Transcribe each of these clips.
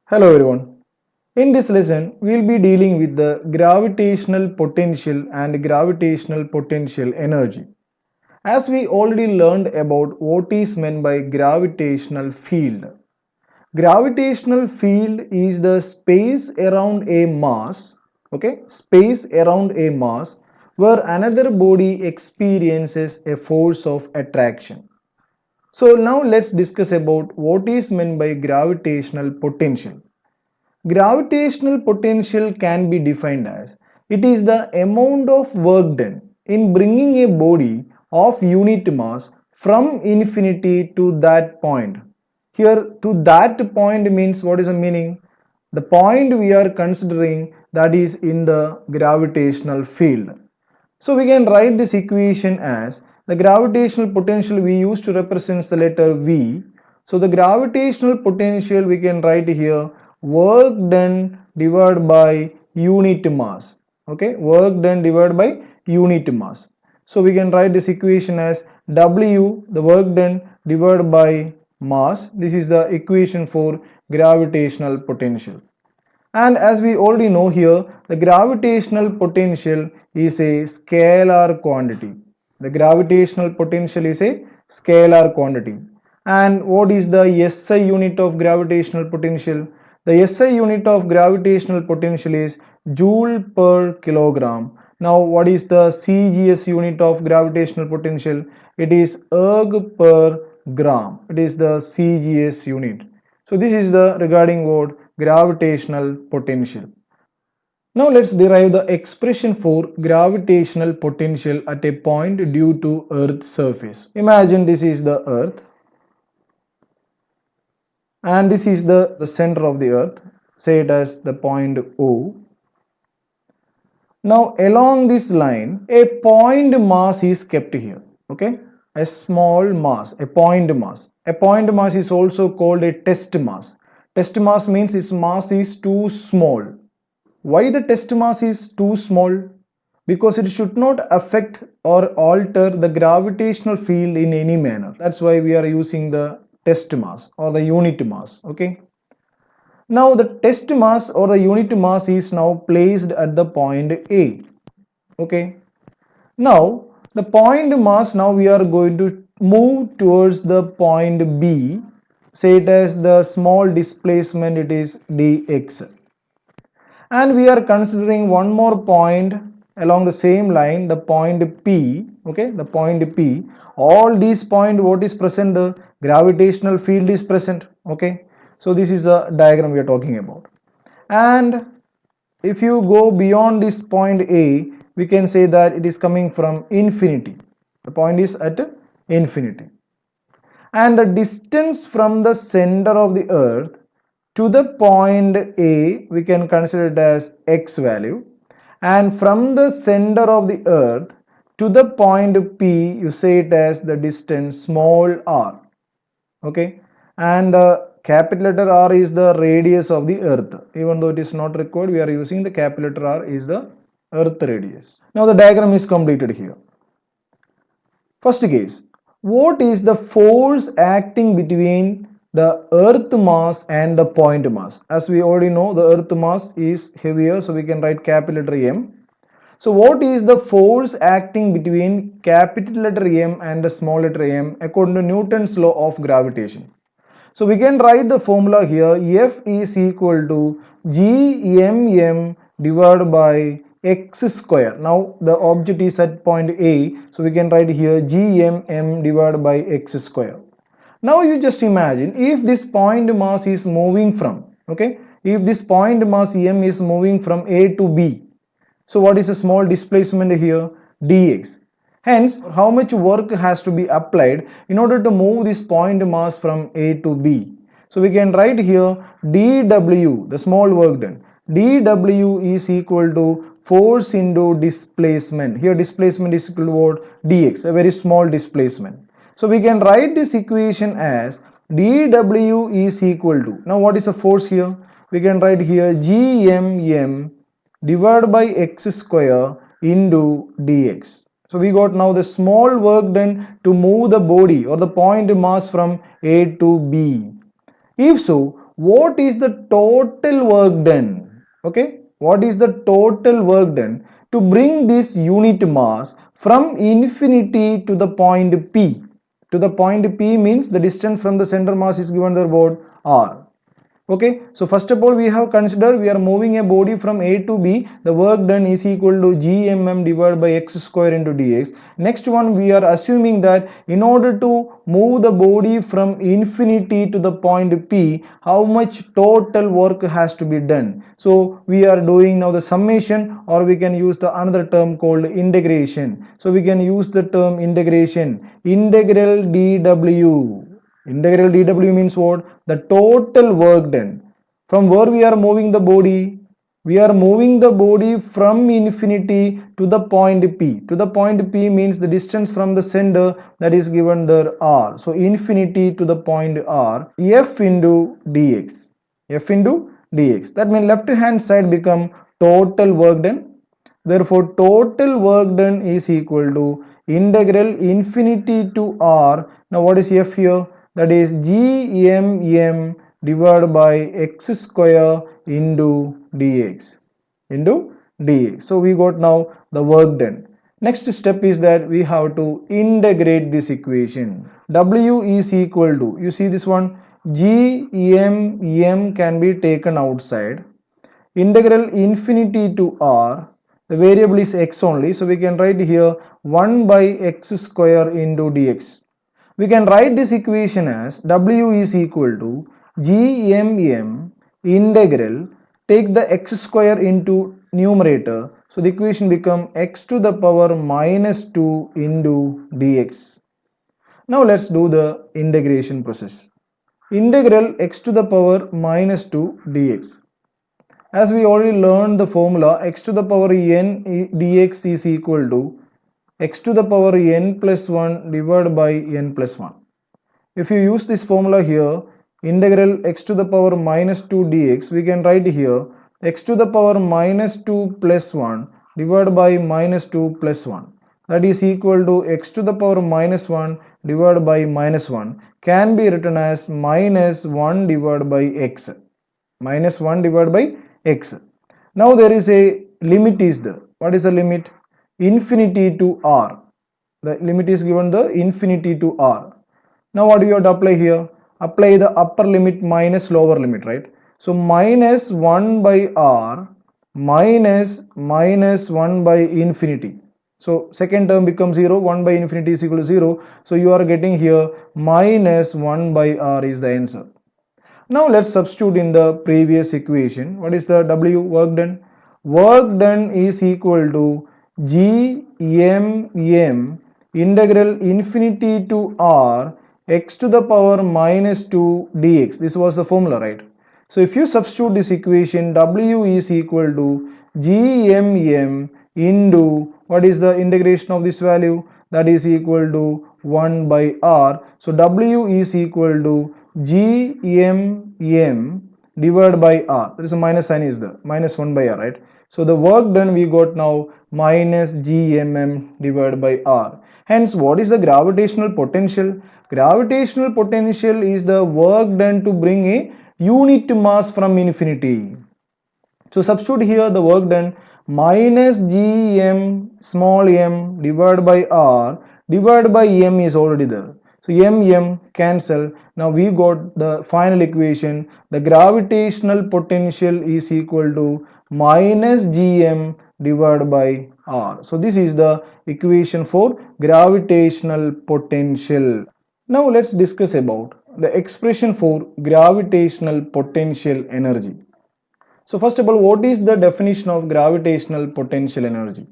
Hello everyone. In this lesson, we'll be dealing with the gravitational potential and gravitational potential energy. As we already learned about what is meant by gravitational field. Gravitational field is the space around a mass, space around a mass where another body experiences a force of attraction. So now let's discuss about what is meant by gravitational potential. Gravitational potential can be defined as it is the amount of work done in bringing a body of unit mass from infinity to that point. Here, to that point means what is the meaning? The point we are considering that is in the gravitational field. So we can write this equation as the gravitational potential we use to represent the letter V. So the gravitational potential we can write here work done divided by unit mass. Okay, work done divided by unit mass. So we can write this equation as W, the work done, divided by mass. This is the equation for gravitational potential. And as we already know here, the gravitational potential is a scalar quantity. The gravitational potential is a scalar quantity. And what is the SI unit of gravitational potential? The SI unit of gravitational potential is joule per kilogram. Now, what is the CGS unit of gravitational potential? It is erg per gram. It is the CGS unit. So this is the regarding what gravitational potential. Now let's derive the expression for gravitational potential at a point due to Earth's surface. Imagine this is the Earth and this is the center of the Earth. Say it as the point O. Now along this line, a point mass is kept here. Okay, a small mass, a point mass. A point mass is also called a test mass. Test mass means its mass is too small. Why the test mass is too small? Because it should not affect or alter the gravitational field in any manner. That's why we are using the test mass or the unit mass. Okay. Now the test mass or the unit mass is now placed at the point A. Okay. Now the point mass, now we are going to move towards the point B. Say it as the small displacement, it is dx. And we are considering one more point along the same line, the point P. Okay, the point P. All these points, what is present? The gravitational field is present. Okay, so this is a diagram we are talking about. And if you go beyond this point A, we can say that it is coming from infinity. The point is at infinity. And the distance from the center of the earth to the point A, we can consider it as x value, and from the center of the earth to the point P, you say it as the distance small r. Okay, and the capital letter R is the radius of the earth. Even though it is not required, we are using the capital letter R is the earth radius. Now the diagram is completed here. First case, what is the force acting between the earth mass and the point mass? As we already know, the earth mass is heavier, so we can write capital letter M. So what is the force acting between capital letter M and the small letter m according to Newton's law of gravitation? So we can write the formula here, F is equal to Gmm divided by x square. Now the object is at point A, so we can write here Gmm divided by x square. Now you just imagine if this point mass is moving from, if this point mass M is moving from A to B, so what is a small displacement here? Dx. Hence, how much work has to be applied in order to move this point mass from A to B? So we can write here dW, the small work done. dW is equal to force into displacement. Here displacement is equal to what? Dx, a very small displacement. So we can write this equation as dW is equal to, now what is the force here? We can write here Gmm divided by x square into dx. So we got now the small work done to move the body or the point mass from A to B. If so, what is the total work done? Okay, what is the total work done to bring this unit mass from infinity to the point P? To the point P means the distance from the center mass is given the word R. Okay, so first of all we have considered we are moving a body from A to B. The work done is equal to gmm divided by x square into dx. Next one, we are assuming that in order to move the body from infinity to the point P, how much total work has to be done. So we are doing now the summation, or we can use the another term called integration. So we can use the term integration. Integral dw. Integral dw means what? The total work done. From where we are moving the body? We are moving the body from infinity to the point P. To the point P means the distance from the center, that is given there R. So infinity to the point R, F into dx. F into dx. That means left hand side become total work done. Therefore, total work done is equal to integral infinity to R. Now, what is F here? That is gmm divided by x square into dx. So, we got now the work done. Next step is that we have to integrate this equation. W is equal to, you see this one, gmm can be taken outside. Integral infinity to R, the variable is x only, so we can write here 1 by x square into dx. We can write this equation as W is equal to gmm integral, take the x square into numerator, so the equation become x to the power minus 2 into dx. Now let's do the integration process. Integral x to the power minus 2 dx. As we already learned the formula, x to the power n dx is equal to x to the power n plus 1 divided by n plus 1. If you use this formula here, integral x to the power minus 2 dx, we can write here x to the power minus 2 plus 1 divided by minus 2 plus 1. That is equal to x to the power minus 1 divided by minus 1 can be written as minus 1 divided by x. Minus 1 divided by x. Now there is a limit is there. What is the limit? Infinity to R. The limit is given the infinity to R. Now what do you have to apply here? Apply the upper limit minus lower limit, right? So minus 1 by R minus 1 by infinity. So second term becomes 0, 1 by infinity is equal to 0. So you are getting here minus 1 by R is the answer. Now let's substitute in the previous equation. What is the W work done? Work done is equal to gmm integral infinity to R x to the power minus 2 dx. This was the formula, right? So if you substitute this equation, W is equal to gmm into, what is the integration of this value? That is equal to 1 by R. So W is equal to gmm divided by R. There is a minus sign is there, minus 1 by R, right? So the work done we got now minus gmm divided by R. Hence, what is the gravitational potential? Gravitational potential is the work done to bring a unit mass from infinity. So substitute here the work done, minus gm small m divided by R divided by m is already there. So m cancel. Now we got the final equation. The gravitational potential is equal to minus gm divided by R. So this is the equation for gravitational potential. Now let's discuss about the expression for gravitational potential energy. So first of all, what is the definition of gravitational potential energy?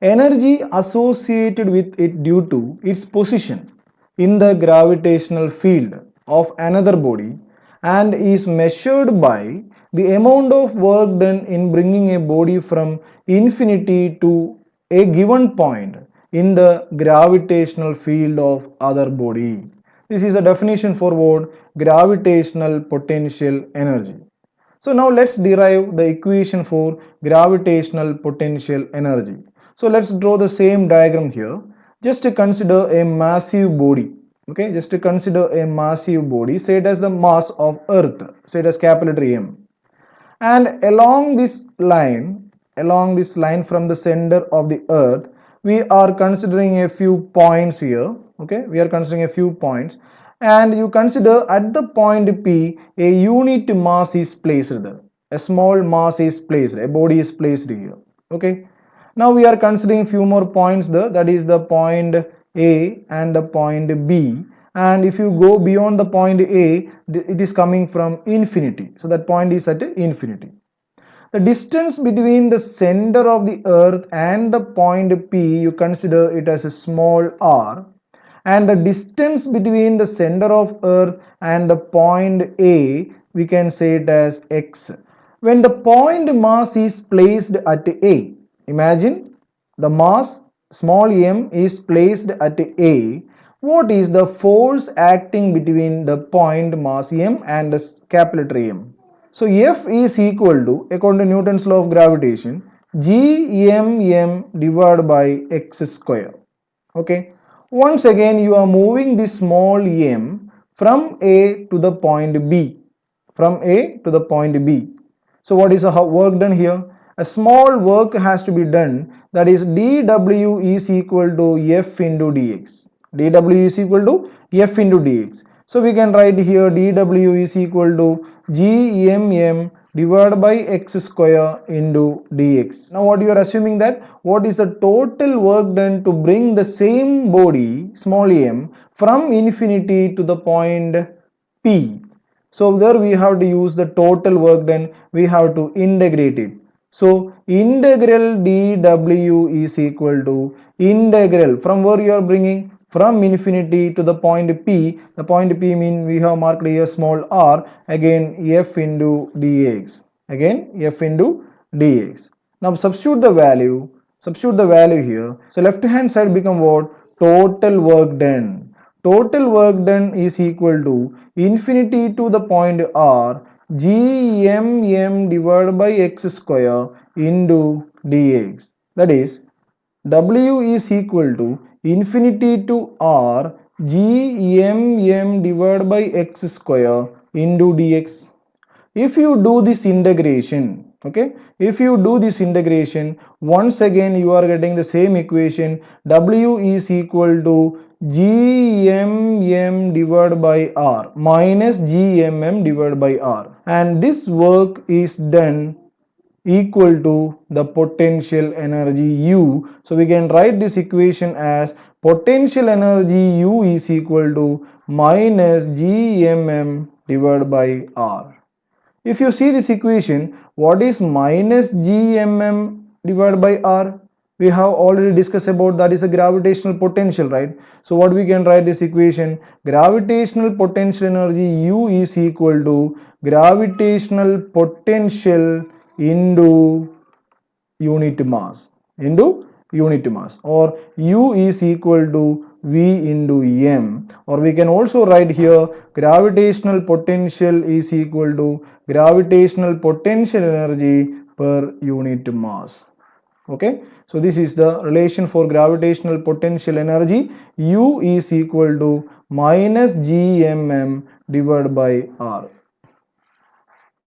Energy associated with it due to its position in the gravitational field of another body and is measured by the amount of work done in bringing a body from infinity to a given point in the gravitational field of other body. This is the definition for what? Gravitational potential energy. So now let's derive the equation for gravitational potential energy. So let's draw the same diagram here. Just to consider a massive body. Okay, just to consider a massive body, say it as the mass of Earth, say it as capital letter M. And along this line from the center of the Earth, we are considering a few points here. Okay, we are considering a few points, and you consider at the point P a unit mass is placed there. A small mass is placed, a body is placed here. Okay, now we are considering few more points there, that is the point A and the point B. And if you go beyond the point A, it is coming from infinity. So that point is at infinity. The distance between the center of the Earth and the point P, you consider it as a small r. And the distance between the center of Earth and the point A, we can say it as x. When the point mass is placed at A, imagine the mass small m is placed at A. What is the force acting between the point mass m and the capital letter M? So F is equal to, according to Newton's law of gravitation, Gmm divided by x square. Okay. Once again, you are moving this small m from A to the point B. From A to the point B. So what is the work done here? A small work has to be done, that is dw is equal to f into dx. dw is equal to f into dx. So we can write here dw is equal to gmm divided by x square into dx. Now what you are assuming, that what is the total work done to bring the same body small m from infinity to the point P. So there we have to use the total work done, we have to integrate it. So integral dw is equal to integral from where you are bringing, from infinity to the point P. The point P mean we have marked here small r, again f into dx, again f into dx. Now substitute the value here. So left hand side become what? Total work done. Total work done is equal to infinity to the point r gmm divided by x square into dx. That is, w is equal to infinity to r gmm divided by x square into dx. If you do this integration, okay, if you do this integration, once again you are getting the same equation, w is equal to gmm divided by r minus gmm divided by r, and this work is done equal to the potential energy U. So we can write this equation as potential energy U is equal to minus gmm divided by r. If you see this equation, what is minus gmm divided by r? We have already discussed about, that is a gravitational potential, right? So what we can write this equation, gravitational potential energy U is equal to gravitational potential into unit mass, or U is equal to V into m, or we can also write here gravitational potential is equal to gravitational potential energy per unit mass. Okay, so this is the relation for gravitational potential energy. U is equal to minus gmm divided by r.